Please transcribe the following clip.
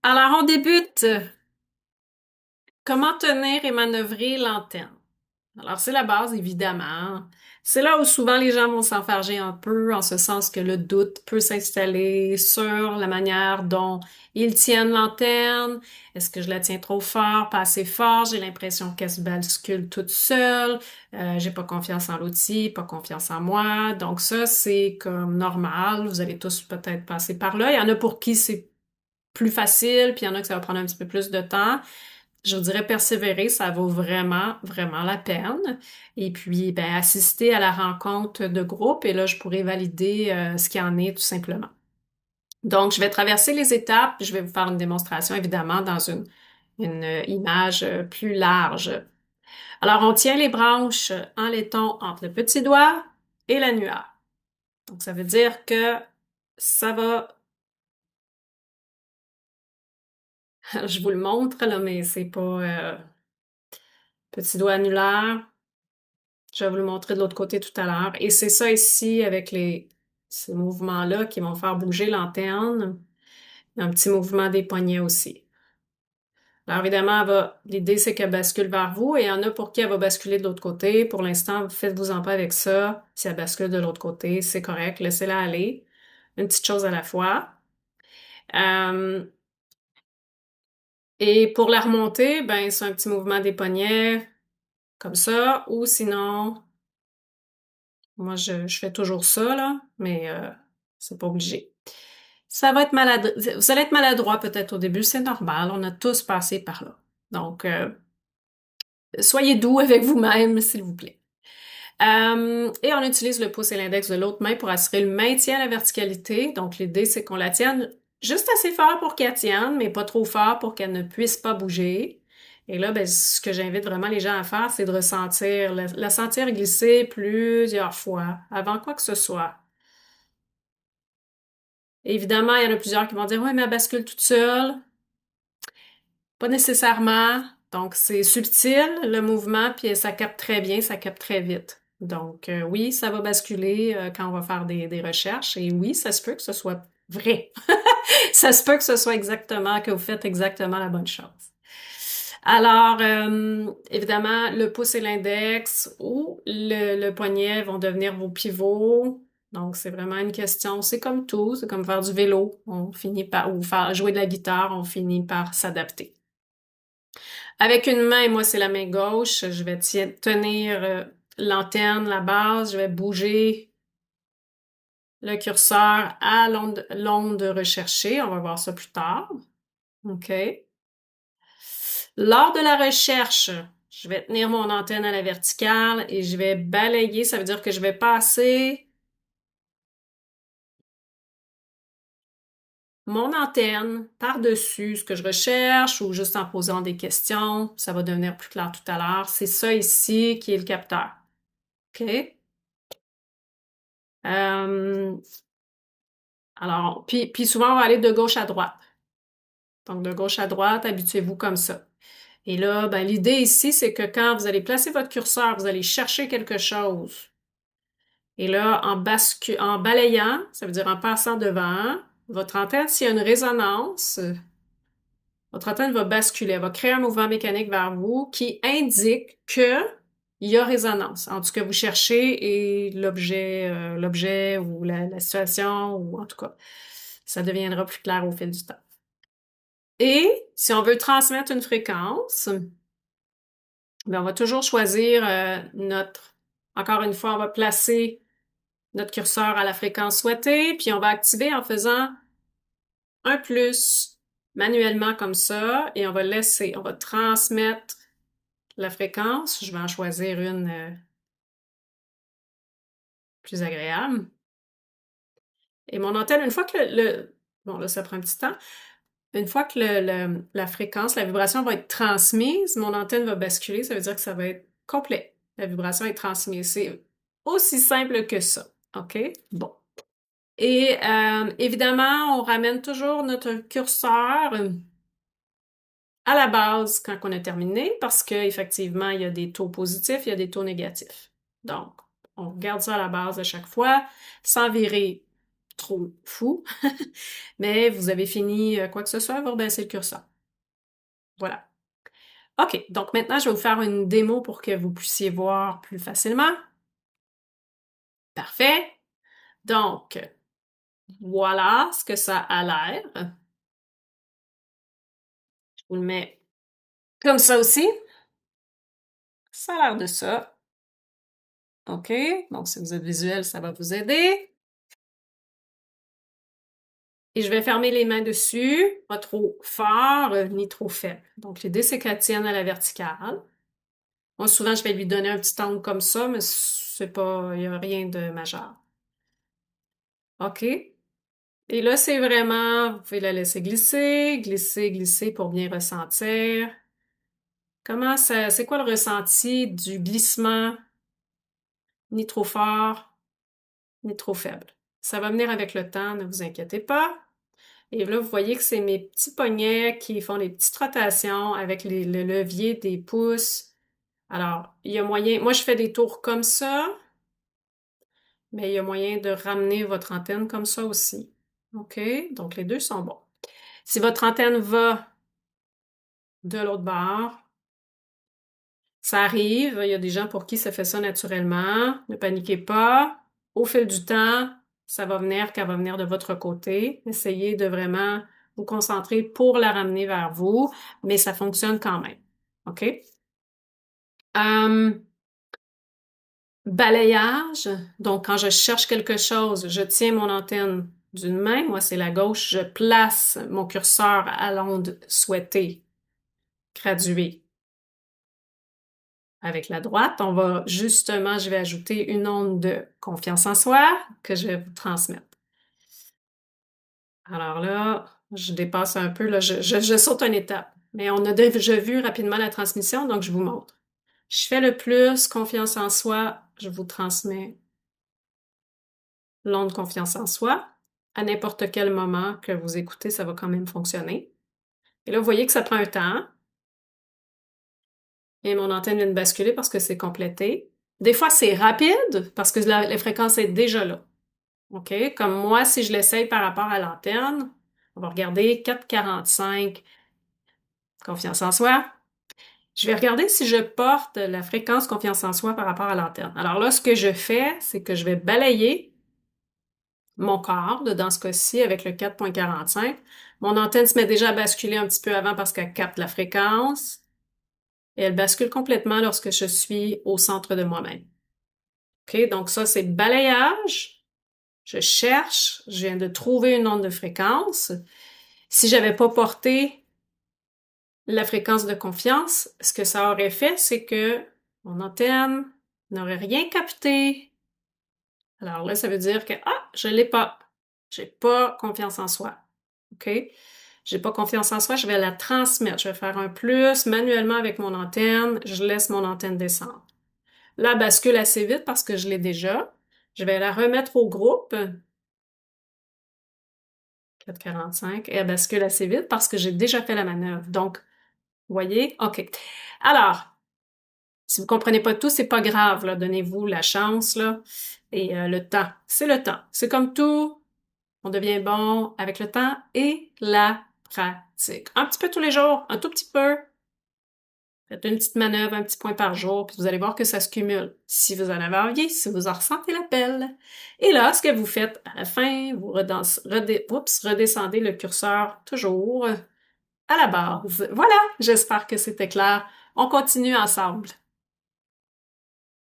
Alors, on débute. Comment tenir et manœuvrer l'antenne? Alors, c'est la base, évidemment. C'est là où souvent les gens vont s'enfarger un peu, en ce sens que le doute peut s'installer sur la manière dont ils tiennent l'antenne. Est-ce que je la tiens trop fort, pas assez fort? J'ai l'impression qu'elle se bascule toute seule. J'ai pas confiance en l'outil, pas confiance en moi. Donc ça, c'est comme normal. Vous allez tous peut-être passer par là. Il y en a pour qui c'est plus facile, puis il y en a que ça va prendre un petit peu plus de temps. Je vous dirais persévérer, ça vaut vraiment, vraiment la peine. Et puis, ben, assister à la rencontre de groupe, et là, je pourrais valider ce qu'il y en est tout simplement. Donc, je vais traverser les étapes, puis je vais vous faire une démonstration, évidemment, dans une image plus large. Alors, on tient les branches en laiton entre le petit doigt et l'annulaire. Donc, ça veut dire que ça va. Je vous le montre, là, mais c'est pas petit doigt annulaire. Je vais vous le montrer de l'autre côté tout à l'heure. Et c'est ça ici avec ces mouvements-là qui vont faire bouger l'antenne. Un petit mouvement des poignets aussi. Alors évidemment, l'idée c'est qu'elle bascule vers vous et il y en a pour qui elle va basculer de l'autre côté. Pour l'instant, faites-vous-en pas avec ça. Si elle bascule de l'autre côté, c'est correct. Laissez-la aller. Une petite chose à la fois. Euh, et pour la remonter, ben c'est un petit mouvement des poignets comme ça. Ou sinon, moi je fais toujours ça, là, mais c'est pas obligé. Ça va être maladroit. Vous allez être maladroit peut-être au début, c'est normal. On a tous passé par là. Donc, soyez doux avec vous-même, s'il vous plaît. Et on utilise le pouce et l'index de l'autre main pour assurer le maintien à la verticalité. Donc, l'idée, c'est qu'on la tienne juste assez fort pour qu'elle tienne, mais pas trop fort pour qu'elle ne puisse pas bouger. Et là, ben, ce que j'invite vraiment les gens à faire, c'est de ressentir, la sentir glisser plusieurs fois avant quoi que ce soit. Évidemment, il y en a plusieurs qui vont dire, ouais, mais elle bascule toute seule. Pas nécessairement. Donc, c'est subtil, le mouvement, puis ça capte très bien, ça capte très vite. Donc, oui, ça va basculer quand on va faire des recherches. Et oui, ça se peut que ce soit vrai. Ça se peut que ce soit exactement, que vous faites exactement la bonne chose. Alors, évidemment, le pouce et l'index ou le poignet vont devenir vos pivots. Donc, c'est vraiment une question, c'est comme tout, c'est comme faire du vélo. On finit par, ou faire jouer de la guitare, on finit par s'adapter. Avec une main, moi, c'est la main gauche. Je vais tenir l'antenne, la base. Je vais bouger le curseur à l'onde recherchée. On va voir ça plus tard. OK. Lors de la recherche, je vais tenir mon antenne à la verticale et je vais balayer. Ça veut dire que je vais passer mon antenne par-dessus ce que je recherche ou juste en posant des questions. Ça va devenir plus clair tout à l'heure. C'est ça ici qui est le capteur. OK? Euh, alors, puis souvent, on va aller de gauche à droite. Donc, de gauche à droite, habituez-vous comme ça. Et là, ben, l'idée ici, c'est que quand vous allez placer votre curseur, vous allez chercher quelque chose. Et là, en balayant, ça veut dire en passant devant, votre antenne, s'il y a une résonance, votre antenne va basculer, elle va créer un mouvement mécanique vers vous qui indique que il y a résonance entre ce que vous cherchez et l'objet ou la situation, ou en tout cas, ça deviendra plus clair au fil du temps. Et si on veut transmettre une fréquence, ben on va toujours choisir encore une fois, on va placer notre curseur à la fréquence souhaitée, puis on va activer en faisant un plus manuellement comme ça, et on va transmettre la fréquence. Je vais en choisir une plus agréable. Et mon antenne, une fois que bon là, ça prend un petit temps. Une fois que la fréquence, la vibration va être transmise, mon antenne va basculer, ça veut dire que ça va être complet. La vibration est transmise. C'est aussi simple que ça. OK? Bon. Et évidemment, on ramène toujours notre curseur à la base quand on a terminé parce qu'effectivement, il y a des taux positifs, il y a des taux négatifs. Donc, on regarde ça à la base à chaque fois, sans virer trop fou, mais vous avez fini quoi que ce soit, vous rebaissez le curseur. Voilà. OK, donc maintenant, je vais vous faire une démo pour que vous puissiez voir plus facilement. Parfait. Donc, voilà ce que ça a l'air. Je vous le mets comme ça aussi. Ça a l'air de ça. OK, donc si vous êtes visuel, ça va vous aider. Et je vais fermer les mains dessus, pas trop fort ni trop faible. Donc l'idée, c'est qu'elle tienne à la verticale. Moi, souvent, je vais lui donner un petit angle comme ça, mais c'est pas, il n'y a rien de majeur. OK? Et là, c'est vraiment, vous pouvez la laisser glisser, glisser, glisser pour bien ressentir. Comment ça, c'est quoi le ressenti du glissement? Ni trop fort, ni trop faible. Ça va venir avec le temps, ne vous inquiétez pas. Et là, vous voyez que c'est mes petits poignets qui font des petites rotations avec le levier des pouces. Alors, il y a moyen, moi je fais des tours comme ça, mais il y a moyen de ramener votre antenne comme ça aussi. OK? Donc, les deux sont bons. Si votre antenne va de l'autre bord, ça arrive, il y a des gens pour qui ça fait ça naturellement. Ne paniquez pas. Au fil du temps, ça va venir qu'elle va venir de votre côté. Essayez de vraiment vous concentrer pour la ramener vers vous, mais ça fonctionne quand même. OK? Balayage. Donc, quand je cherche quelque chose, je tiens mon antenne d'une main. Moi, c'est la gauche. Je place mon curseur à l'onde souhaitée, graduée. Avec la droite, on va justement, je vais ajouter une onde de confiance en soi que je vais vous transmettre. Alors là, je dépasse un peu, là, je saute une étape. Mais on a déjà vu rapidement la transmission, donc je vous montre. Je fais le plus, confiance en soi, je vous transmets l'onde confiance en soi. À n'importe quel moment que vous écoutez, ça va quand même fonctionner. Et là, vous voyez que ça prend un temps. Et mon antenne vient de basculer parce que c'est complété. Des fois, c'est rapide parce que la fréquence est déjà là. OK? Comme moi, si je l'essaye par rapport à l'antenne, on va regarder 4,45, confiance en soi. Je vais regarder si je porte la fréquence confiance en soi par rapport à l'antenne. Alors là, ce que je fais, c'est que je vais balayer mon corps, dans ce cas-ci, avec le 4,45. Mon antenne se met déjà à basculer un petit peu avant parce qu'elle capte la fréquence. Et elle bascule complètement lorsque je suis au centre de moi-même. OK? Donc ça, c'est balayage. Je cherche, je viens de trouver une onde de fréquence. Si j'avais pas porté la fréquence de confiance, ce que ça aurait fait, c'est que mon antenne n'aurait rien capté. Alors là, ça veut dire que, je l'ai pas. J'ai pas confiance en soi. OK? J'ai pas confiance en soi, je vais la transmettre. Je vais faire un plus manuellement avec mon antenne. Je laisse mon antenne descendre. Là, elle bascule assez vite parce que je l'ai déjà. Je vais la remettre au groupe. 4,45. Et elle bascule assez vite parce que j'ai déjà fait la manœuvre. Donc, vous voyez? OK. Alors, si vous comprenez pas tout, c'est pas grave, là. Donnez-vous la chance, là. Et le temps. C'est le temps. C'est comme tout. On devient bon avec le temps et la pratique. Un petit peu tous les jours, un tout petit peu. Faites une petite manœuvre, un petit point par jour, puis vous allez voir que ça se cumule. Si vous en avez envie, si vous en ressentez l'appel. Et là, ce que vous faites à la fin, vous redescendez le curseur toujours à la base. Voilà, j'espère que c'était clair. On continue ensemble.